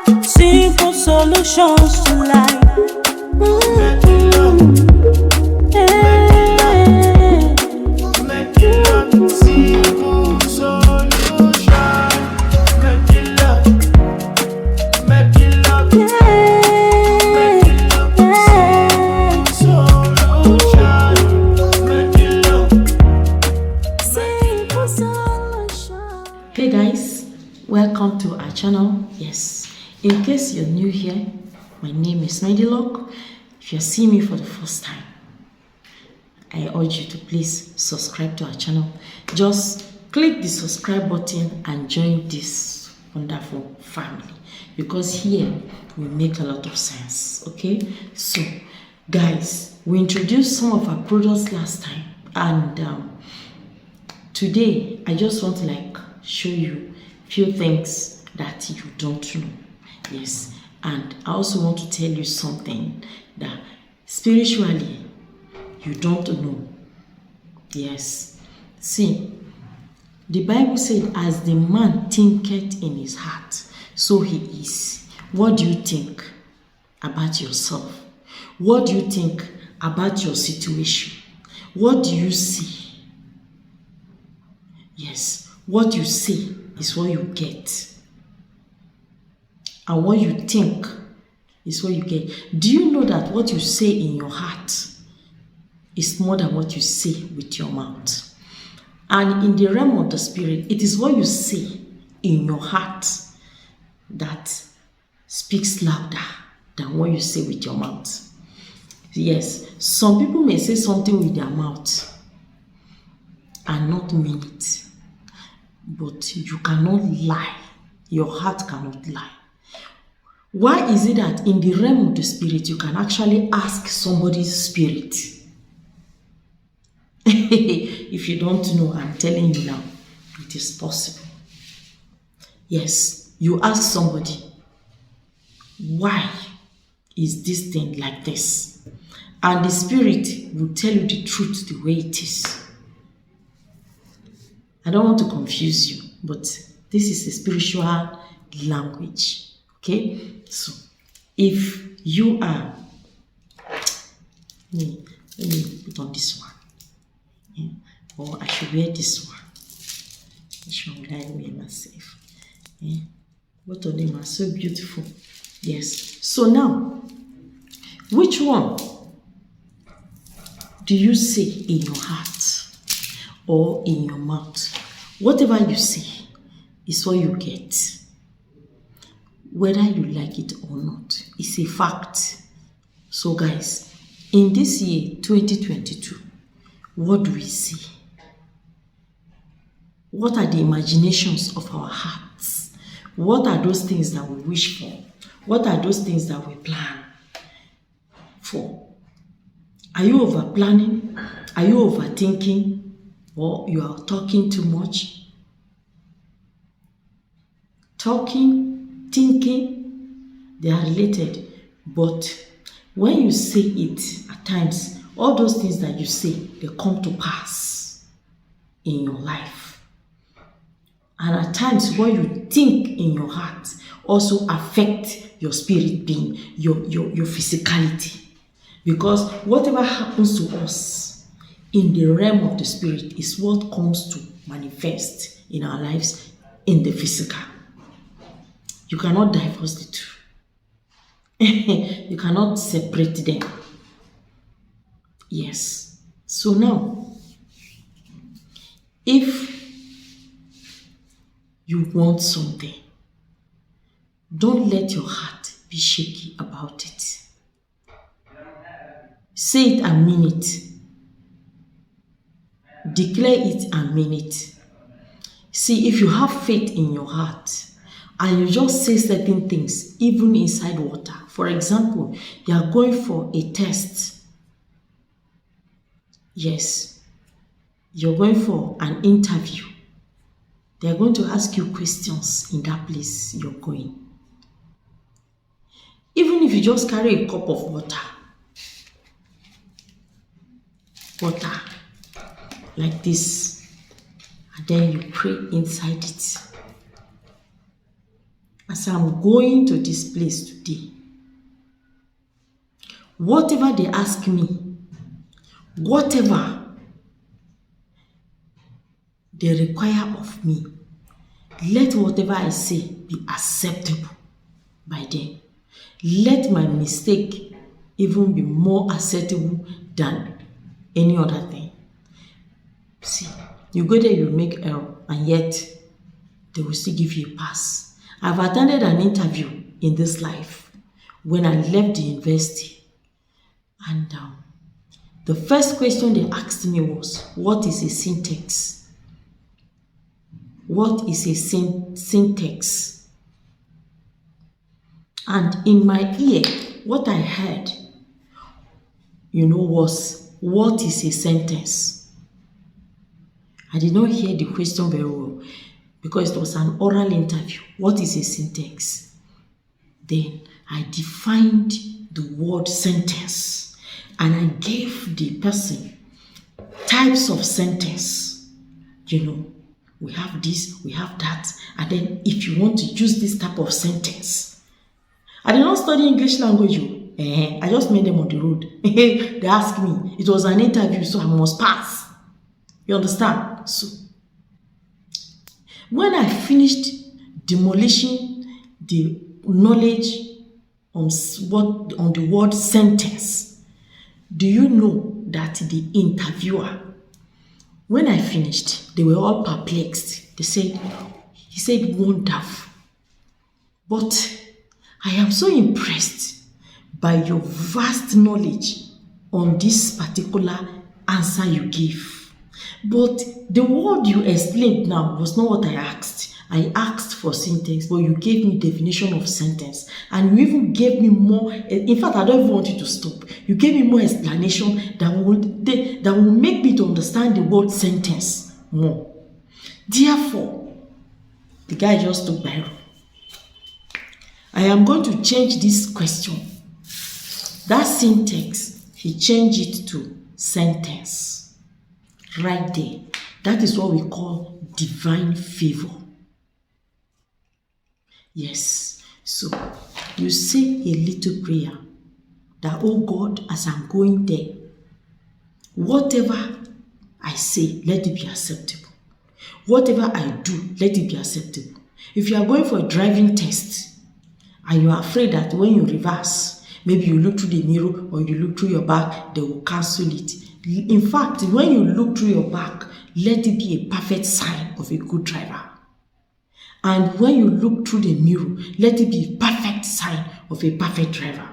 Simple solutions to life. Hey guys, welcome to our channel. Yes, in case you're new here, my name is Medilock. If you're seeing me for the first time, I urge you to please subscribe to our channel. Just click the subscribe button and join this wonderful family, because here we make a lot of sense. Okay, so guys, we introduced some of our products last time, and today I just want to show you a few things that you don't know. Yes, and I also want to tell you something that spiritually you don't know. Yes, see, the Bible said, as the man thinketh in his heart, so he is. What do you think about yourself? What do you think about your situation? What do you see? Yes, what you see is what you get. And what you think is what you get. Do you know that what you say in your heart is more than what you say with your mouth? And in the realm of the spirit, it is what you say in your heart that speaks louder than what you say with your mouth. Yes, some people may say something with their mouth and not mean it. But you cannot lie. Your heart cannot lie. Why is it that in the realm of the spirit, you can actually ask somebody's spirit? If you don't know, I'm telling you now, it is possible. Yes, you ask somebody, why is this thing like this? And the spirit will tell you the truth the way it is. I don't want to confuse you, but this is a spiritual language. Okay? So, if you are, let me put on this one. Yeah. Or I should wear this one. Which one will I wear myself? Yeah. Both of them are so beautiful. Yes. So now, which one do you say in your heart or in your mouth? Whatever you say is what you get. Whether you like it or not, it's a fact. So guys, in this year 2022, what do we see? What are the imaginations of our hearts? What are those things that we wish for? What are those things that we plan for? Are you over planning? Are you overthinking? Or you are talking too much? Talking, thinking, they are related. But when you say it, at times, all those things that you say, they come to pass in your life. And at times, what you think in your heart also affect your spirit being, your physicality. Because whatever happens to us in the realm of the spirit is what comes to manifest in our lives in the physical. You cannot divorce the two. You cannot separate them. Yes. So now, if you want something, don't let your heart be shaky about it. Say it and mean it. Declare it and mean it. See, if you have faith in your heart and you just say certain things, even inside water. For example, you are going for a test. Yes, you're going for an interview. They're going to ask you questions in that place you're going. Even if you just carry a cup of water like this, and then you pray inside it. as I'm going to this place today, whatever they ask me, whatever they require of me, let whatever I say be acceptable by them. Let my mistake even be more acceptable than any other thing. See, you go there, you make error, and yet they will still give you a pass. I've attended an interview in this life when I left the university, and the first question they asked me was, what is a syntax? What is a syntax? And in my ear, what I heard, was, what is a sentence? I did not hear the question very well because it was an oral interview. What is a syntax? Then I defined the word sentence and I gave the person types of sentence. We have this, we have that, and then if you want to use this type of sentence. I did not study English language. I just met them on the road. They asked me. It was an interview, so I must pass. You understand? So, when I finished demolishing the knowledge on the word sentence, do you know that the interviewer, when I finished, they were all perplexed. He said, wonderful. But I am so impressed by your vast knowledge on this particular answer you gave. But the word you explained now was not what I asked. I asked for syntax, but you gave me definition of sentence. And you even gave me more. In fact, I don't even want you to stop. You gave me more explanation that will make me to understand the word sentence more. Therefore, the guy just took Bible. I am going to change this question. That syntax, he changed it to sentence. Right there. That is what we call divine favor. Yes. So, you say a little prayer that, oh God, as I'm going there, whatever I say, let it be acceptable. Whatever I do, let it be acceptable. If you are going for a driving test, and you are afraid that when you reverse, maybe you look through the mirror or you look through your back, they will cancel it. In fact, when you look through your back, let it be a perfect sign of a good driver. And when you look through the mirror, let it be a perfect sign of a perfect driver.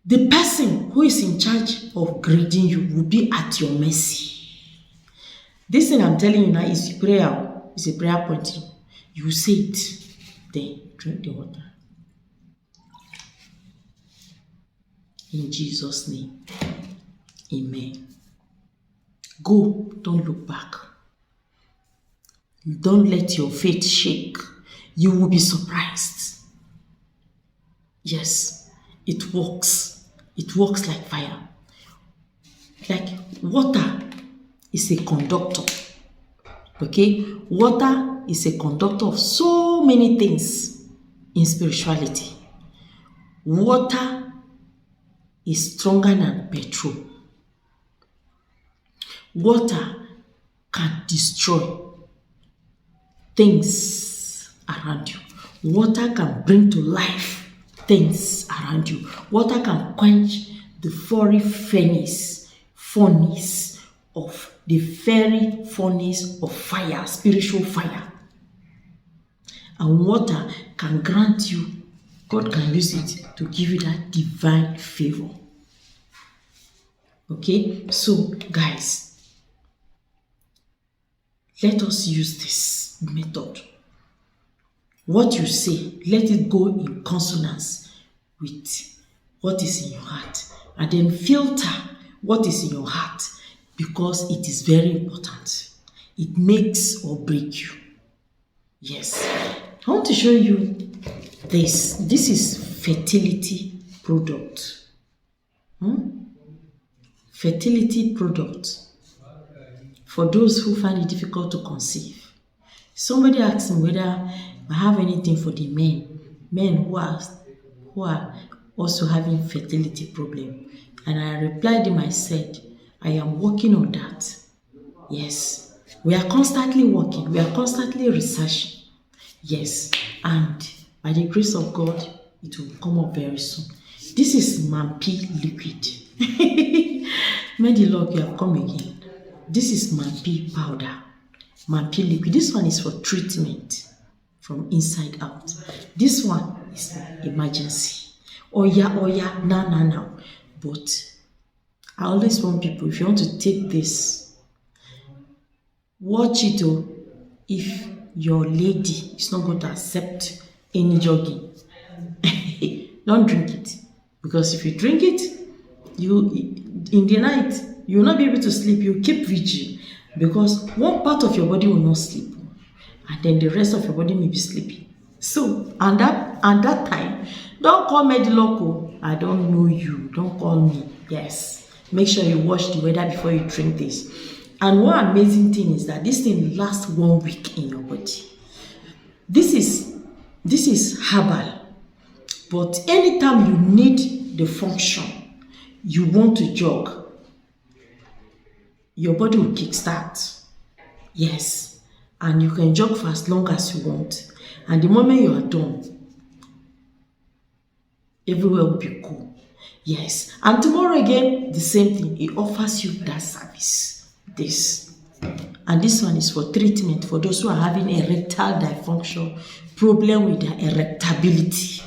The person who is in charge of grading you will be at your mercy. This thing I'm telling you now is prayer. It's a prayer point. You say it, then drink the water. In Jesus' name, amen. Go, don't look back. Don't let your faith shake. You will be surprised. Yes, it works. It works like fire. Like water is a conductor. Okay? Water is a conductor of so many things in spirituality. Water is stronger than petrol. Water can destroy things around you. Water can bring to life things around you. Water can quench the fiery furnace of the fiery furnace of fire, spiritual fire. And water can grant you, God can use it to give you that divine favor. Okay, so guys, let us use this method. What you say, let it go in consonance with what is in your heart. And then filter what is in your heart, because it is very important. It makes or break you. Yes. I want to show you this. This is fertility product. Fertility product. For those who find it difficult to conceive. Somebody asked me whether I have anything for the men who are also having fertility problem. And I replied him, I said, I am working on that. Yes, we are constantly working, we are constantly researching. Yes, and by the grace of God, it will come up very soon. This is Mampi liquid. Medilog, you have come again. This is Mampi powder, Mampi liquid. This one is for treatment from inside out. This one is for emergency. Oya, now. But I always want people, if you want to take this, watch it. If your lady is not going to accept any jogging, don't drink it. Because if you drink it, in the night, you will not be able to sleep. You keep vigil. Because one part of your body will not sleep. And then the rest of your body may be sleeping. So, and that time, don't call me the local. I don't know you. Don't call me. Yes. Make sure you watch the weather before you drink this. And one amazing thing is that this thing lasts 1 week in your body. This is herbal. But anytime you need the function, you want to jog, your body will kickstart. Yes. And you can jog for as long as you want. And the moment you are done, everywhere will be cool. Yes. And tomorrow again, the same thing. It offers you that service. This. And this one is for treatment for those who are having erectile dysfunction, problem with their erectability.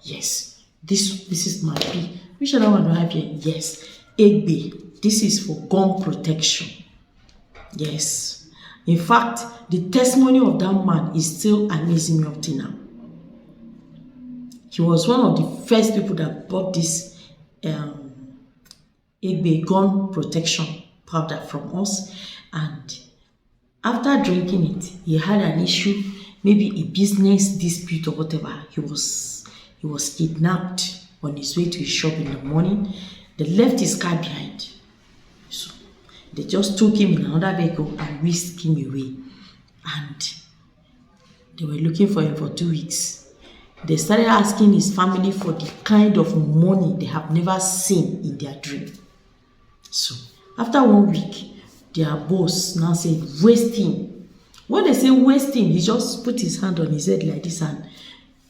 Yes. This is my P. Which other one do I have here? Yes. Egbe. This is for gum protection. Yes. In fact, the testimony of that man is still amazing me up to now. He was one of the first people that bought this Egbe gum protection powder from us. And after drinking it, he had an issue, maybe a business dispute or whatever. He was kidnapped on his way to his shop in the morning. They left his car behind. So they just took him in another vehicle and whisked him away. And they were looking for him for 2 weeks. They started asking his family for the kind of money they have never seen in their dream. So after 1 week, their boss now said, wasting. When they say wasting, he just put his hand on his head like this, and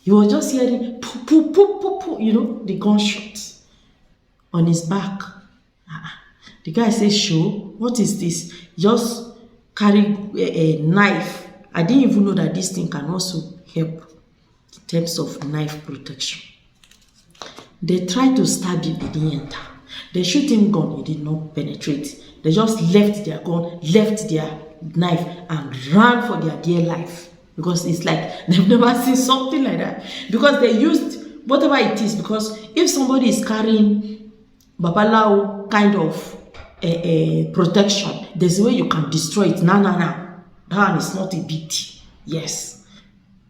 he was just hearing poo, poo, poo, poo, poo, the gunshots on his back. The guy says, "Sure, what is this?" Just carry a knife. I didn't even know that this thing can also help in terms of knife protection. They tried to stab him, he didn't enter. They shoot him gun, he did not penetrate. They just left their gun, left their knife, and ran for their dear life. Because it's like they've never seen something like that. Because they used whatever it is. Because if somebody is carrying Babalao kind of a protection, there's a way you can destroy it. No. That one is not a big deal. Yes.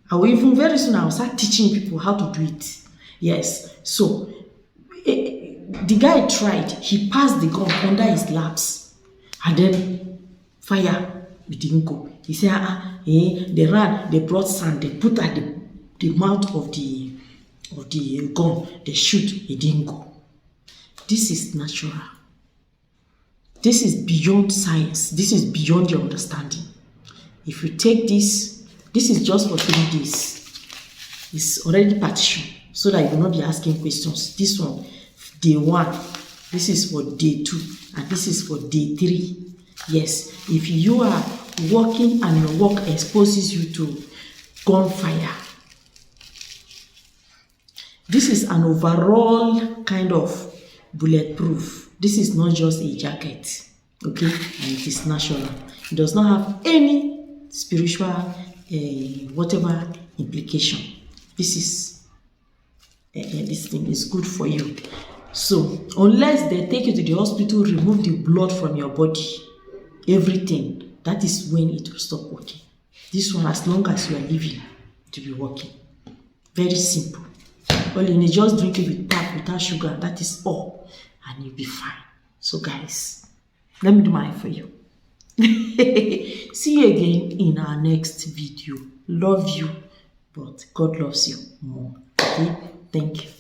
I will even very soon I will start teaching people how to do it. Yes. So the guy tried. He passed the gun under his laps, and then fire. It didn't go. He said, they ran. They brought sand. They put at the mouth of the gun. They shoot. It didn't go. This is natural. This is beyond science. This is beyond your understanding. If you take this is just for 3 days. It's already partitioned so that you will not be asking questions. This one, day 1. This is for day 2. And this is for day 3. Yes, if you are working and your work exposes you to gunfire, this is an overall kind of bulletproof. This is not just a jacket, okay? And it is natural. It does not have any spiritual whatever implication. This thing is good for you. So unless they take you to the hospital, remove the blood from your body, everything, that is when it will stop working. This one, as long as you are living, it will be working. Very simple. All you need, just drink it with pap without sugar. That is all, and you'll be fine. So guys, let me do mine for you. See you again in our next video. Love you. but God loves you more. Okay? Thank you.